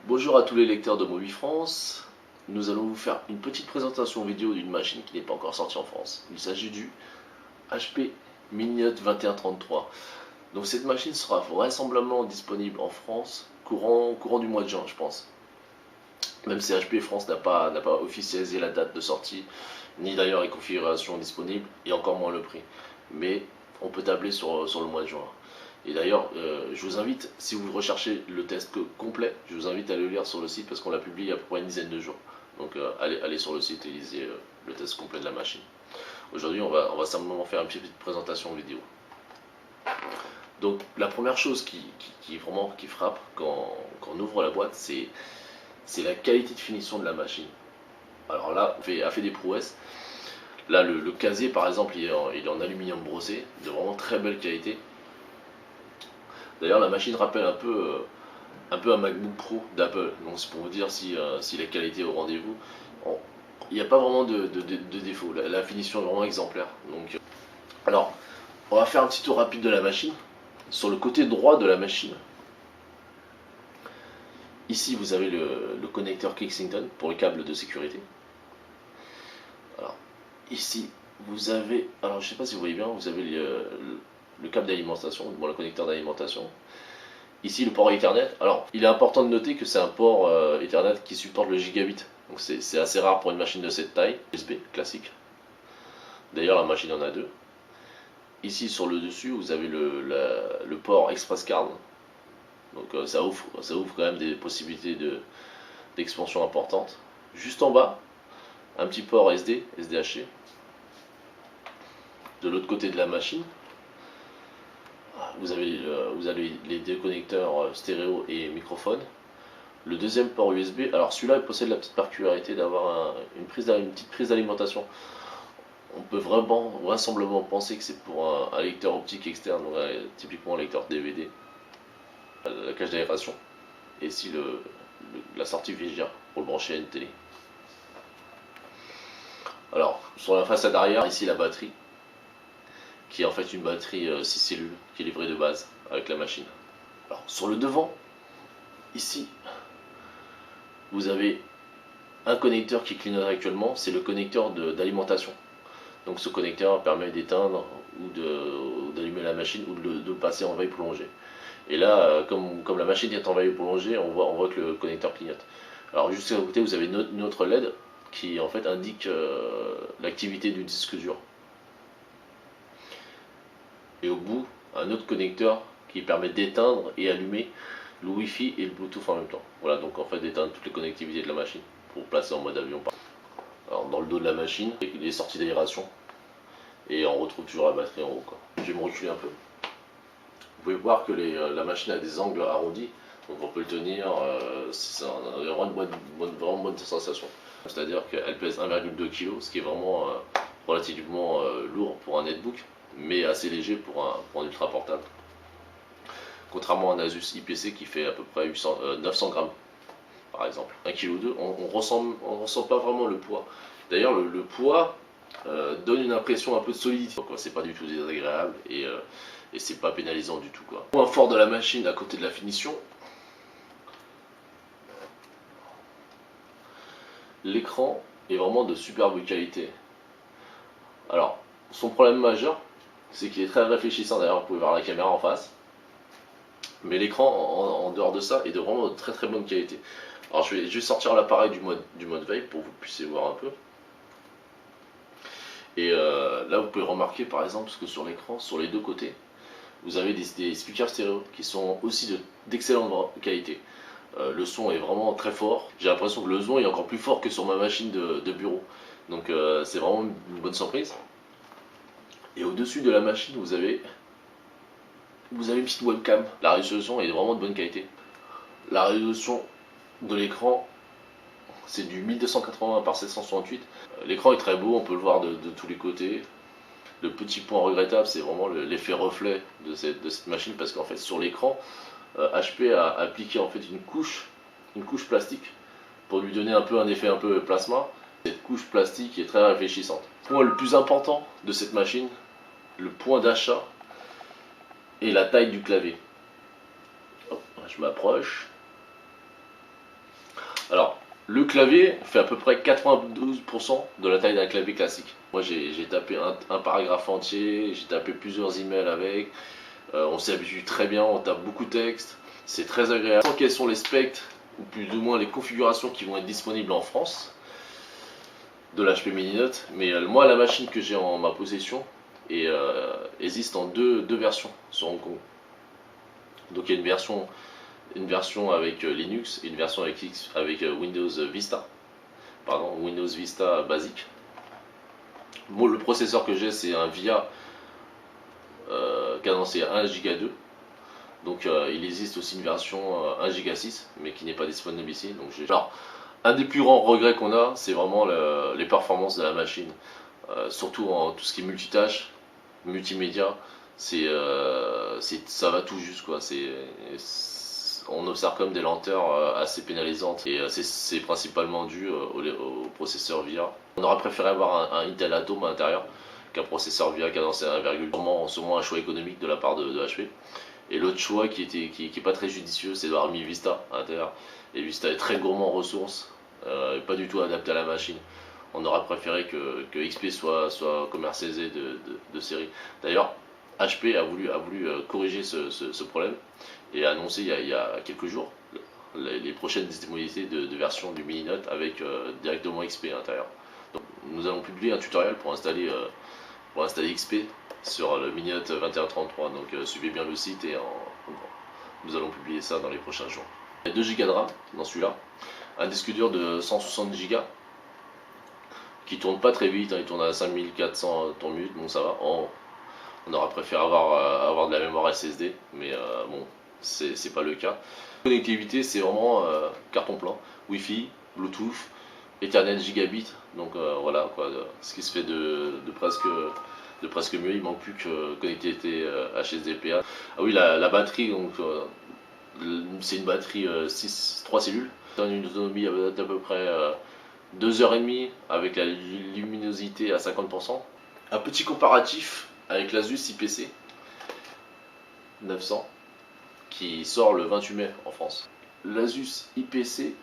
Bonjour à tous les lecteurs de Mobifrance. Nous allons vous faire une petite présentation vidéo d'une machine qui n'est pas encore sortie en France. Il s'agit du HP Miniote 2133. Donc cette machine sera vraisemblablement disponible en France courant du mois de juin, je pense. Même si HP France n'a pas officialisé la date de sortie, ni d'ailleurs les configurations disponibles, et encore moins le prix. Mais on peut tabler sur le mois de juin. Et d'ailleurs, je vous invite, si vous recherchez le test complet, je vous invite à le lire sur le site parce qu'on l'a publié il y a à peu près une dizaine de jours. Donc allez sur le site et lisez le test complet de la machine. Aujourd'hui, on va simplement faire une petite présentation vidéo. Donc la première chose qui frappe quand on ouvre la boîte, c'est la qualité de finition de la machine. Alors là, a fait des prouesses. Là, le casier, par exemple, il est en aluminium brossé, de vraiment très belle qualité. D'ailleurs, la machine rappelle un peu un MacBook Pro d'Apple. Donc c'est pour vous dire si la qualité est au rendez-vous. Il n'y a pas vraiment de défaut. La finition est vraiment exemplaire. Donc, alors, on va faire un petit tour rapide de la machine. Sur le côté droit de la machine, ici vous avez le connecteur Kexington pour le câble de sécurité. Alors, ici vous avez, alors je sais pas si vous voyez bien, vous avez le câble d'alimentation, bon, le connecteur d'alimentation. Ici le port Ethernet. Alors il est important de noter que c'est un port Ethernet qui supporte le gigabit. Donc c'est assez rare pour une machine de cette taille, USB classique. D'ailleurs la machine en a deux. Ici sur le dessus vous avez le port Express Card. Donc ça ouvre quand même des possibilités d'expansion importantes. Juste en bas, un petit port SD, SDHC. De l'autre côté de la machine, vous avez les deux connecteurs stéréo et microphone. Le deuxième port USB, alors celui-là il possède la petite particularité d'avoir une petite prise d'alimentation. On peut vraisemblablement penser que c'est pour un lecteur optique externe, donc typiquement un lecteur DVD, la cage d'aération, et ici la sortie VGA pour le brancher à une télé. Alors sur la façade arrière, ici la batterie, qui est en fait une batterie 6 cellules qui est livrée de base avec la machine. Alors sur le devant, ici, vous avez un connecteur qui clignote actuellement, c'est le connecteur d'alimentation. Donc ce connecteur permet d'éteindre ou d'allumer la machine ou de passer en veille prolongée. Et là, comme la machine est en veille prolongée, on voit que le connecteur clignote. Alors juste à côté, vous avez une autre LED qui en fait indique l'activité du disque dur. Et au bout, un autre connecteur qui permet d'éteindre et allumer le Wi-Fi et le Bluetooth en même temps. Voilà, donc en fait d'éteindre toutes les connectivités de la machine pour placer en mode avion. Alors dans le dos de la machine, les sorties d'aération et on retrouve toujours la batterie en haut. Je vais me reculer un peu. Vous pouvez voir que la machine a des angles arrondis, donc on peut le tenir, c'est vraiment une bonne sensation. C'est-à-dire qu'elle pèse 1,2 kg, ce qui est vraiment relativement lourd pour un netbook, mais assez léger pour un ultra portable. Contrairement à un Asus IPC qui fait à peu près 900 grammes par exemple. 1,2 kg, on ressent pas vraiment le poids. D'ailleurs le poids donne une impression un peu de solidité, c'est pas du tout désagréable et c'est pas pénalisant du tout. Point fort de la machine à côté de la finition, l'écran est vraiment de superbe qualité. Alors son problème majeur, c'est qu'il est très réfléchissant, d'ailleurs vous pouvez voir la caméra en face. Mais l'écran en dehors de ça est de vraiment de très bonne qualité. Alors je vais juste sortir l'appareil du mode veille pour que vous puissiez voir un peu. Et là vous pouvez remarquer par exemple que sur l'écran, sur les deux côtés, vous avez des speakers stéréo qui sont aussi d'excellente qualité. Le son est vraiment très fort. J'ai l'impression que le son est encore plus fort que sur ma machine de bureau. Donc c'est vraiment une bonne surprise. Et au-dessus de la machine, vous avez une petite webcam. La résolution est vraiment de bonne qualité. La résolution de l'écran, c'est du 1280 par 768. L'écran est très beau, on peut le voir de tous les côtés. Le petit point regrettable, c'est vraiment l'effet reflet de cette machine, parce qu'en fait sur l'écran, HP a appliqué en fait une couche plastique pour lui donner un effet un peu plasma. Cette couche plastique est très réfléchissante. Le point le plus important de cette machine, le point d'achat, est la taille du clavier. Hop, je m'approche. Le clavier fait à peu près 92% de la taille d'un clavier classique. Moi j'ai tapé un paragraphe entier, j'ai tapé plusieurs emails avec, on s'y habitue très bien, on tape beaucoup de texte, c'est très agréable. Sans quels sont les specs, ou plus ou moins les configurations qui vont être disponibles en France de l'HP Mini Note, mais moi la machine que j'ai en ma possession existe en deux versions sur Hong Kong. Donc il y a une version avec Linux et une version avec Windows Vista. Pardon, Windows Vista basique. Moi, le processeur que j'ai, c'est un VIA cadencé 1 Go 2. Donc il existe aussi une version 1 Go 6, mais qui n'est pas disponible ici. Donc, alors, un des plus grands regrets qu'on a, c'est vraiment les performances de la machine. Surtout en tout ce qui est multitâche, multimédia, ça va tout juste quoi. On observe comme des lenteurs assez pénalisantes et c'est principalement dû au processeur VIA. On aurait préféré avoir un Intel Atom à l'intérieur qu'un processeur VIA cadencé à 1,2. Sûrement un choix économique de la part de HP. Et l'autre choix qui est pas très judicieux, c'est d'avoir mis Vista à l'intérieur. Et Vista est très gourmand en ressources, pas du tout adapté à la machine. On aurait préféré que XP soit commercialisé de série. D'ailleurs, HP a voulu corriger ce problème et a annoncé il y a quelques jours les prochaines disponibilités de version du Mini Note avec directement XP à l'intérieur. Donc, nous allons publier un tutoriel pour installer XP sur le Mini Note 2133. Donc suivez bien le site et nous allons publier ça dans les prochains jours. Il y a 2 Go de RAM dans celui-là, un disque dur de 160 Go qui tourne pas très vite, hein, il tourne à 5400 tours minute, bon ça va. On aurait préféré avoir de la mémoire SSD, mais bon, c'est pas le cas. La connectivité, c'est vraiment carton plein, Wi-Fi, Bluetooth, Ethernet gigabit, donc voilà quoi, ce qui se fait de presque mieux. Il manque plus que connectivité HSDPA. Ah oui, la batterie, donc c'est une batterie 3 cellules, une autonomie d'à peu près 2h30 avec la luminosité à 50%. Un petit comparatif avec l'Asus IPC 900 qui sort le 28 mai en France. L'Asus IPC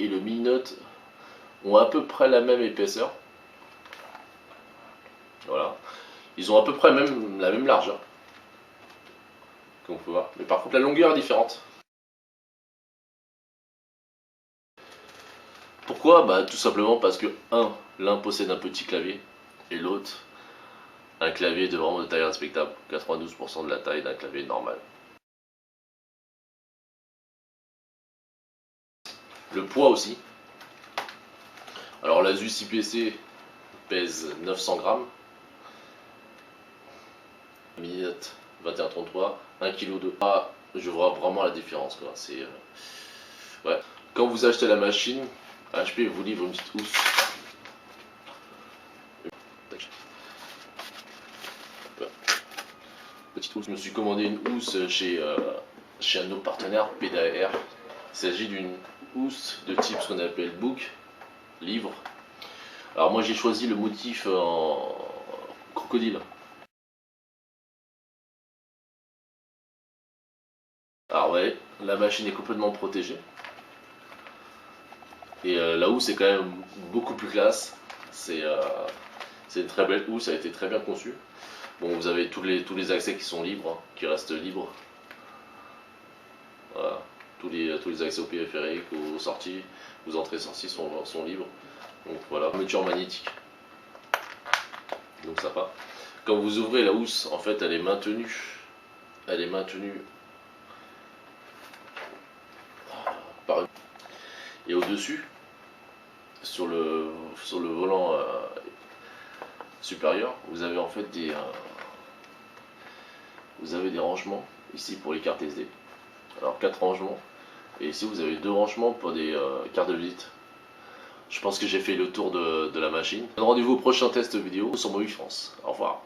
et le Mini Note ont à peu près la même épaisseur. Voilà. Ils ont à peu près la même largeur. Comme on peut voir. Mais par contre la longueur est différente. Pourquoi? Bah tout simplement parce que l'un possède un petit clavier et l'autre un clavier de vraiment de taille respectable, 92% de la taille d'un clavier normal. Le poids aussi. Alors l'Asus IPC pèse 900 grammes. Mini Note 2133, 1 kg de poids. Je vois vraiment la différence quoi. Ouais. Quand vous achetez la machine, HP vous livre une petite housse. Petite housse. Je me suis commandé une housse chez un de nos partenaires, PDAR. Il s'agit d'une housse de type ce qu'on appelle book, livre. Alors moi j'ai choisi le motif en crocodile. Alors ouais, la machine est complètement protégée. Et la housse est quand même beaucoup plus classe. C'est une très belle housse, ça a été très bien conçu. Bon, vous avez tous les accès qui sont libres, hein, qui restent libres. Voilà. Tous les accès aux périphériques, aux sorties, aux entrées-sorties sont libres. Donc voilà, fermeture magnétique. Donc sympa. Quand vous ouvrez la housse, en fait, elle est maintenue. Elle est maintenue par une... Et au-dessus, sur le volant supérieur, vous avez en fait des rangements ici pour les cartes SD. Alors 4 rangements. Et ici vous avez 2 rangements pour des cartes de visite. Je pense que j'ai fait le tour de la machine. Rendez-vous au prochain test vidéo sur Mobile France. Au revoir.